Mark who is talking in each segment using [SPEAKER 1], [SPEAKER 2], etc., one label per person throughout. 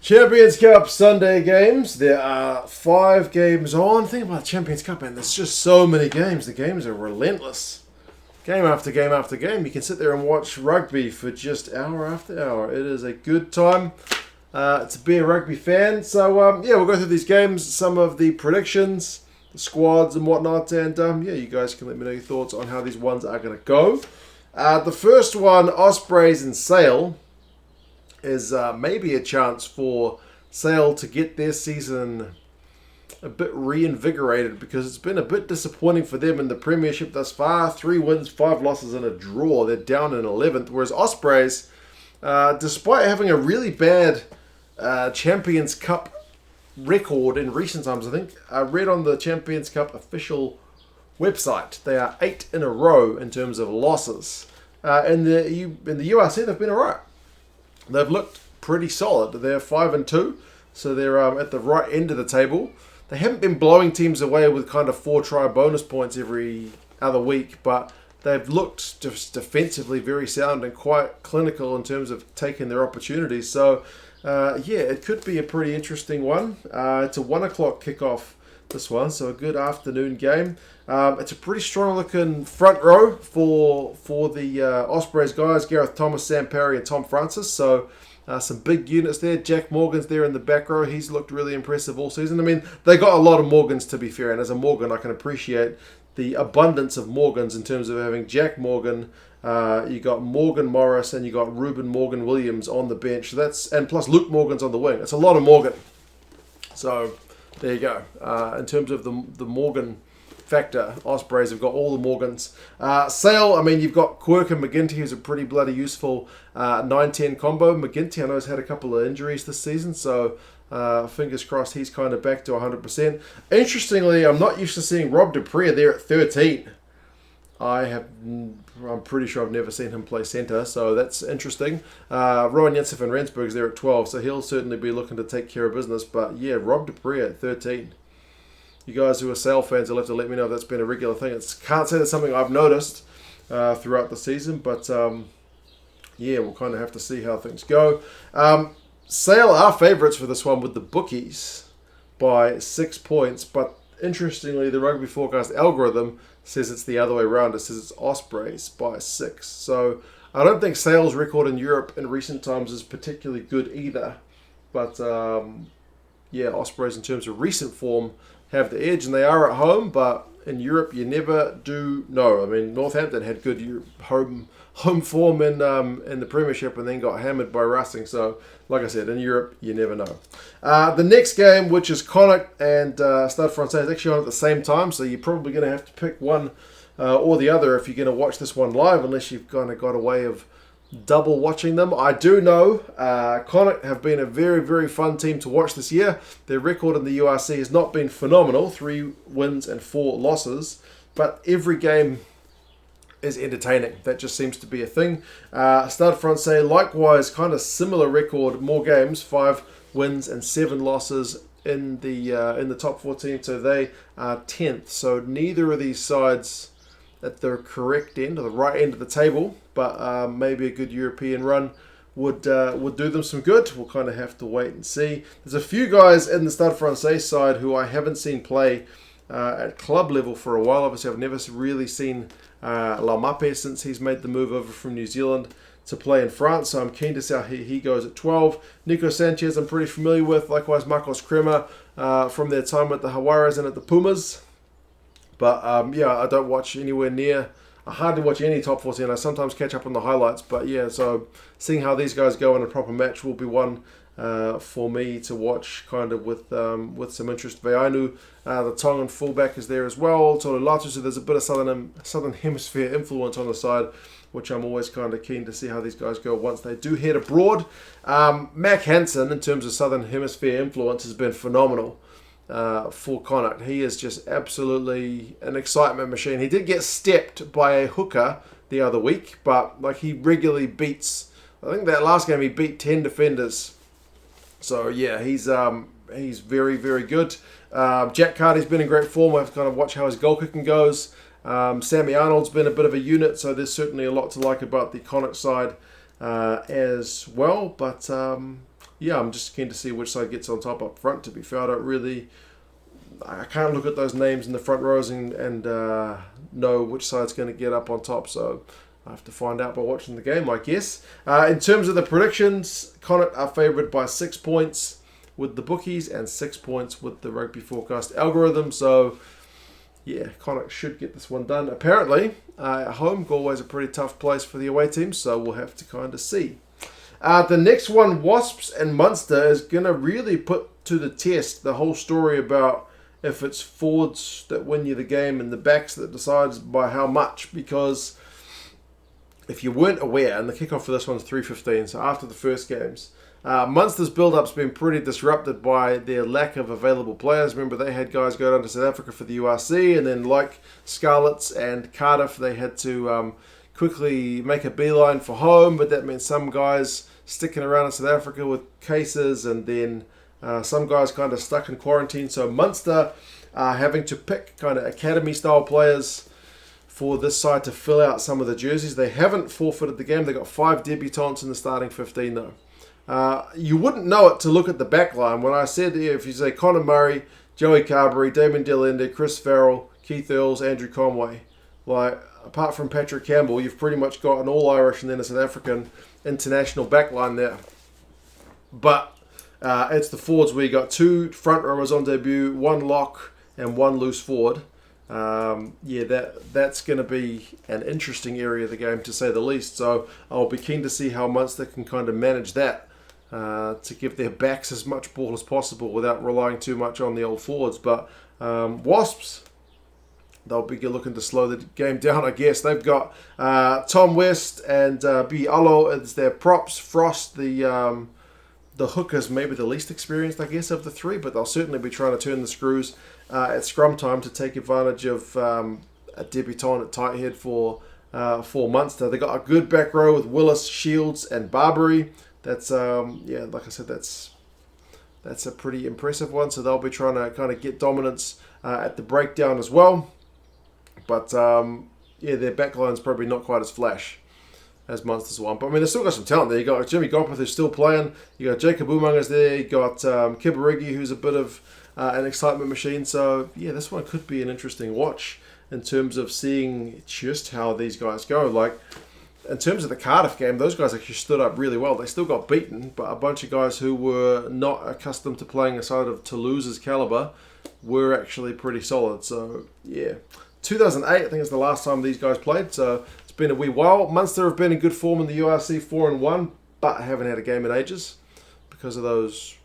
[SPEAKER 1] Champions Cup Sunday games. There are 5 games on. Think about the Champions Cup, man. There's just so many games. The games are relentless. Game after game after game. You can sit there and watch rugby for just hour after hour. It is a good time to be a rugby fan. So, we'll go through these games, some of the predictions, the squads and whatnot. And, you guys can let me know your thoughts on how these ones are going to go. The first one, Ospreys and SAL, is maybe a chance for SAL to get their season a bit reinvigorated, because it's been a bit disappointing for them in the Premiership thus far. 3 wins, 5 losses and a draw. They're down in 11th, whereas Ospreys, despite having a really bad Champions Cup record in recent times, I think, I read on the Champions Cup official website, they are 8 in a row in terms of losses. In the URC, they've been alright. They've looked pretty solid. They're 5-2, so they're at the right end of the table. They haven't been blowing teams away with kind of 4-try bonus points every other week, but they've looked just defensively very sound and quite clinical in terms of taking their opportunities. So, it could be a pretty interesting one. It's a 1 o'clock kickoff, this one, so a good afternoon game. It's a pretty strong looking front row for the Ospreys guys, Gareth Thomas, Sam Parry and Tom Francis. So some big units there. Jack Morgan's there in the back row. He's looked really impressive all season. I mean, they got a lot of Morgans, to be fair, and as a Morgan I can appreciate the abundance of Morgans in terms of having Jack Morgan, you got Morgan Morris, and you got Ruben Morgan Williams on the bench. And plus Luke Morgan's on the wing. It's a lot of Morgan. So there you go. In terms of the Morgan factor, Ospreys have got all the Morgans. SAL, I mean, you've got Quirk and McGinty, who's a pretty bloody useful 9-10 combo. McGinty, I know, has had a couple of injuries this season, so fingers crossed he's kind of back to 100%. Interestingly, I'm not used to seeing Rob Dupree there at 13. I'm pretty sure I've never seen him play centre, so that's interesting. Rowan Jensen van Rensburg's there at 12, so he'll certainly be looking to take care of business. But yeah, Rob Dupree at 13. You guys who are SAL fans will have to let me know if that's been a regular thing. Can't say that's something I've noticed throughout the season, but we'll kind of have to see how things go. SAL are favourites for this one with the bookies by 6 points, but interestingly, the Rugby Forecast algorithm says it's the other way around. It says it's Ospreys by 6. So I don't think SAL's record in Europe in recent times is particularly good either. But Ospreys in terms of recent form have the edge, and they are at home, but in Europe you never do know. I mean, Northampton had good home form in the Premiership and then got hammered by Racing. So, like I said, in Europe you never know. The next game, which is Connacht and Stade Francais, is actually on at the same time, so you're probably going to have to pick one or the other if you're going to watch this one live, unless you've kind of got a way of double watching them. I do know Connacht have been a very, very fun team to watch this year. Their record in the URC has not been phenomenal, 3 wins and 4 losses, but every game is entertaining. That just seems to be a thing. Stade Francais, likewise, kind of similar record, more games, 5 wins and 7 losses in the top 14, so they are 10th. So neither of these sides at the correct end, or the right end of the table, but maybe a good European run would do them some good. We'll kind of have to wait and see. There's a few guys in the Stade Francais side who I haven't seen play at club level for a while. Obviously, I've never really seen Laumape since he's made the move over from New Zealand to play in France, so I'm keen to see how he goes at 12. Nico Sanchez I'm pretty familiar with, likewise Marcos Kremer from their time at the Hawaras and at the Pumas. But I don't watch anywhere near. I hardly watch any top 14. I sometimes catch up on the highlights. But yeah, so seeing how these guys go in a proper match will be one for me to watch, kind of with some interest. Veainu, the Tongan fullback, is there as well. Tolulatu, so there's a bit of southern hemisphere influence on the side, which I'm always kind of keen to see how these guys go once they do head abroad. Mac Hansen, in terms of southern hemisphere influence, has been phenomenal. For Connacht. He is just absolutely an excitement machine. He did get stepped by a hooker the other week, but he regularly beats, I think that last game he beat 10 defenders. So yeah, he's very, very good. Jack Carty's been in great form. We'll have to kind of watch how his goal kicking goes. Sammy Arnold's been a bit of a unit, so there's certainly a lot to like about the Connacht side as well. But yeah, I'm just keen to see which side gets on top up front, to be fair. I can't look at those names in the front rows and know which side's going to get up on top, so I have to find out by watching the game, I guess. In terms of the predictions, Connacht are favoured by 6 points with the bookies and 6 points with the Rugby Forecast algorithm, so yeah, Connacht should get this one done. Apparently, at home, Galway's a pretty tough place for the away team, so we'll have to kind of see. The next one, Wasps and Munster, is going to really put to the test the whole story about if it's forwards that win you the game and the backs that decides by how much, because if you weren't aware, and the kickoff for this one's 3:15, so after the first games, Munster's build-up's been pretty disrupted by their lack of available players. Remember, they had guys go down to South Africa for the URC, and then like Scarlets and Cardiff, they had to quickly make a beeline for home, but that meant some guys sticking around in South Africa with cases, and then some guys kind of stuck in quarantine. So Munster are having to pick kind of academy-style players for this side to fill out some of the jerseys. They haven't forfeited the game. They've got 5 debutants in the starting 15, though. You wouldn't know it to look at the back line. When I said, if you say Conor Murray, Joey Carberry, Damon Delende, Chris Farrell, Keith Earls, Andrew Conway, like, apart from Patrick Campbell, you've pretty much got an all-Irish and then a South African international backline there. But it's the forwards where you got 2 front rowers on debut, 1 lock and 1 loose forward. That's going to be an interesting area of the game, to say the least. So I'll be keen to see how Munster can kind of manage that to give their backs as much ball as possible without relying too much on the old forwards. But Wasps, they'll be looking to slow the game down, I guess. They've got Tom West and B. Allo as their props. Frost, the hooker's maybe the least experienced, I guess, of the 3, but they'll certainly be trying to turn the screws at scrum time to take advantage of a debutant at tight head for Munster. They got a good back row with Willis, Shields, and Barbary. That's like I said, that's a pretty impressive one. So they'll be trying to kind of get dominance at the breakdown as well. But their backline's probably not quite as flash as Munster's one. But I mean, they've still got some talent there. You got Jimmy Gopeth, who's still playing. You got Jacob Umanga's there. You got Kibarigi, who's a bit of an excitement machine. So yeah, this one could be an interesting watch in terms of seeing just how these guys go. Like, in terms of the Cardiff game, those guys actually stood up really well. They still got beaten, but a bunch of guys who were not accustomed to playing a side of Toulouse's caliber were actually pretty solid. So yeah, 2008 I think is the last time these guys played. So it's been a wee while. Munster have been in good form in the URC 4-1, but haven't had a game in ages because of those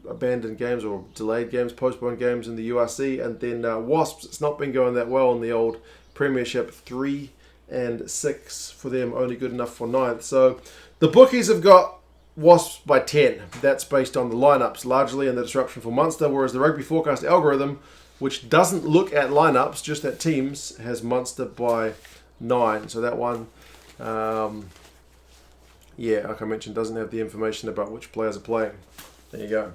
[SPEAKER 1] abandoned games or delayed games, postponed games in the URC. And then Wasps, it's not been going that well in the old Premiership. 3-6 for them, only good enough for 9th. So the bookies have got Wasps by 10. That's based on the lineups largely and the disruption for Munster, whereas the Rugby Forecast algorithm, which doesn't look at lineups, just at teams, has Munster by 9. So that one, like I mentioned, doesn't have the information about which players are playing. There you go.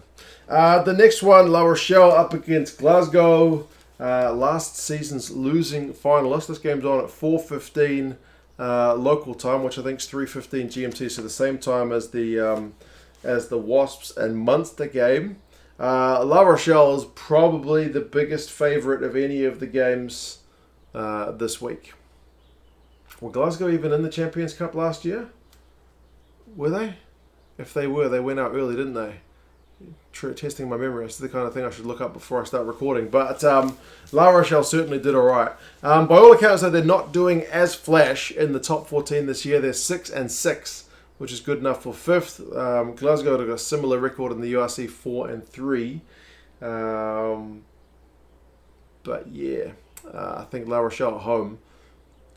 [SPEAKER 1] The next one, La Rochelle up against Glasgow. Last season's losing finalist. This game's on at 4:15 local time, which I think is 3:15 GMT, so the same time as the Wasps and Munster game. La Rochelle is probably the biggest favourite of any of the games this week. Were Glasgow even in the Champions Cup last year? Were they? If they were, they went out early, didn't they? Testing my memory. It's the kind of thing I should look up before I start recording. But La Rochelle certainly did all right. By all accounts, though, they're not doing as flash in the top 14 this year. They're 6-6, which is good enough for 5th. Glasgow have got a similar record in the URC, 4-3. But yeah, I think La Rochelle at home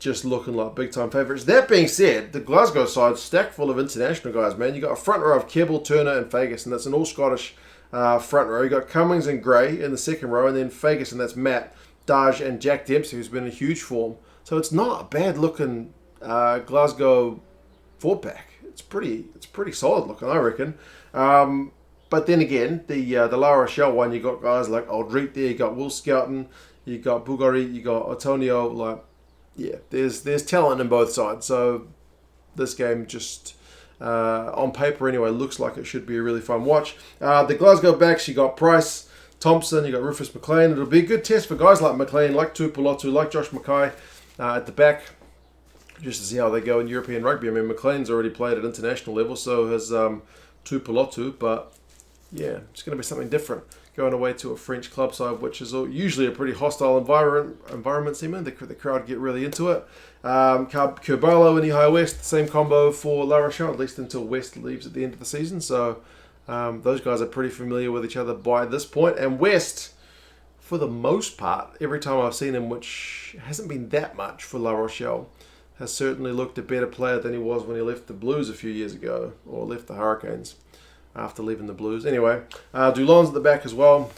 [SPEAKER 1] just looking like big-time favourites. That being said, the Glasgow side's stacked full of international guys, man. You got a front row of Keble, Turner, and Fagus, and that's an all-Scottish front row. You got Cummings and Gray in the second row, and then Fagus, and that's Matt, Daj, and Jack Dempsey, who's been in huge form. So it's not a bad-looking Glasgow forward pack. It's pretty solid-looking, I reckon. But then again, the La Rochelle one, you got guys like Aldrit there, you got Will Skelton, you got Bugari, you got Antonio, like. Yeah, there's talent in both sides, so this game just On paper anyway, looks like it should be a really fun watch. The Glasgow backs, you got Price, Thompson, you got Rufus McLean. It'll be a good test for guys like McLean, like Tuipulotu, like Josh Mackay at the back, just to see how they go in European rugby. I mean, McLean's already played at international level, so has Tuipulotu, but yeah, it's going to be something different. Going away to a French club side, which is usually a pretty hostile environment, seeming. The crowd get really into it. Kerbalo and Lehigh West, same combo for La Rochelle, at least until West leaves at the end of the season. So those guys are pretty familiar with each other by this point. And West, for the most part, every time I've seen him, which hasn't been that much for La Rochelle, has certainly looked a better player than he was when he left the Blues a few years ago, or left the Hurricanes after leaving the Blues. Anyway, Dulon's at the back as well.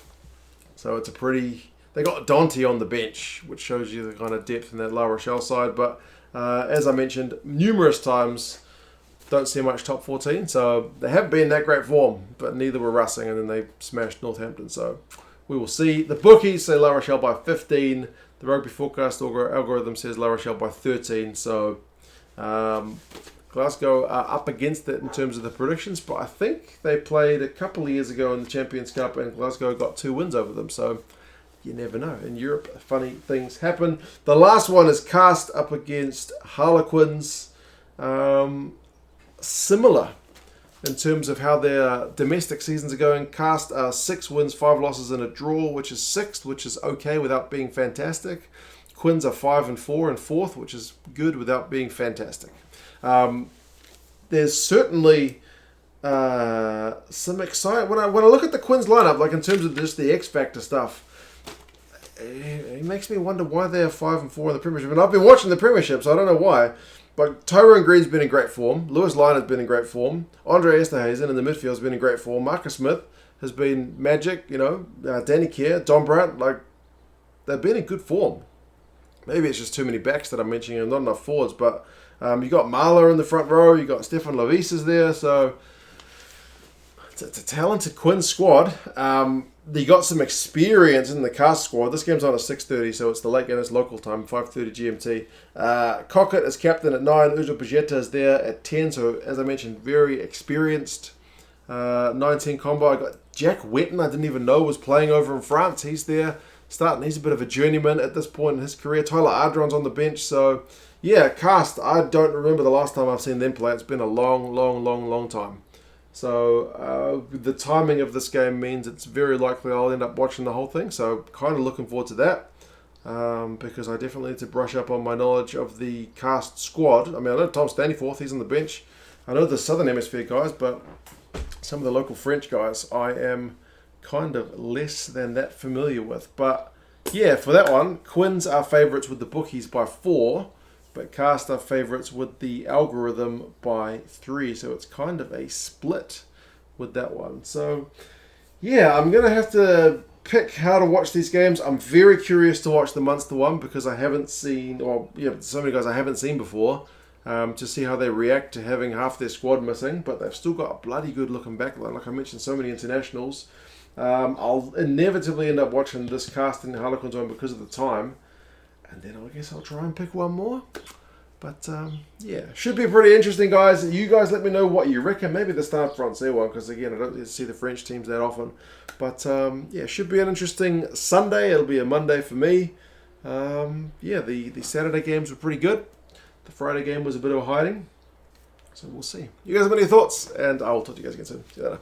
[SPEAKER 1] So it's a pretty... They got Dante on the bench, which shows you the kind of depth in that La Rochelle side. But as I mentioned numerous times, don't see much top 14. So they haven't been in that great form, but neither were Racing, and then they smashed Northampton. So we will see. The bookies say La Rochelle by 15. The Rugby Forecast algorithm says La Rochelle by 13. So... Glasgow are up against it in terms of the predictions, but I think they played a couple of years ago in the Champions Cup and Glasgow got 2 wins over them, so you never know. In Europe, funny things happen. The last one is Castres up against Harlequins. Similar in terms of how their domestic seasons are going. Castres are 6 wins, 5 losses and a draw, which is 6th, which is okay without being fantastic. Quins are 5 and 4 and 4th, which is good without being fantastic. There's certainly some excitement when I look at the Quins lineup, like in terms of just the X Factor stuff. It makes me wonder why they're 5 and 4 in the Premiership. And I've been watching the Premiership, so I don't know why. But Tyrone Green's been in great form. Lewis Lyon has been in great form. Andre Esterhazen in the midfield has been in great form. Marcus Smith has been magic. Danny Kerr, Don Brandt, like they've been in good form. Maybe it's just too many backs that I'm mentioning and not enough forwards, but. You got Marla in the front row. You got Stefan Lovis is there, so it's a talented Quinn squad. You got some experience in the Castres squad. This game's on at 6:30, so it's the late game. It's local time, 5:30 GMT. Cockett is captain at 9. Uzo Pagetta is there at 10. So as I mentioned, very experienced. 19 combo. I got Jack Wetton. I didn't even know was playing over in France. He's there starting. He's a bit of a journeyman at this point in his career. Tyler Ardron's on the bench, so. Yeah, Castres, I don't remember the last time I've seen them play. It's been a long time. So the timing of this game means it's very likely I'll end up watching the whole thing. So kind of looking forward to that because I definitely need to brush up on my knowledge of the Castres squad. I mean, I know Tom Staniforth, he's on the bench. I know the Southern Hemisphere guys, but some of the local French guys I am kind of less than that familiar with. But yeah, for that one, Quins are favourites with the bookies by 4. But Castres are favourites with the algorithm by 3. So it's kind of a split with that one. So, yeah, I'm going to have to pick how to watch these games. I'm very curious to watch the Munster one because I haven't seen, so many guys I haven't seen before, to see how they react to having half their squad missing. But they've still got a bloody good looking backline. Like I mentioned, so many internationals. I'll inevitably end up watching this Castres and Harlequins one because of the time. And then I guess I'll try and pick one more. But, yeah, should be pretty interesting, guys. You guys let me know what you reckon. Maybe the Stade Francais one, because, again, I don't get to see the French teams that often. But, yeah, should be an interesting Sunday. It'll be a Monday for me. Yeah, the Saturday games were pretty good. The Friday game was a bit of a hiding. So we'll see. You guys have any thoughts? And I will talk to you guys again soon. See you later.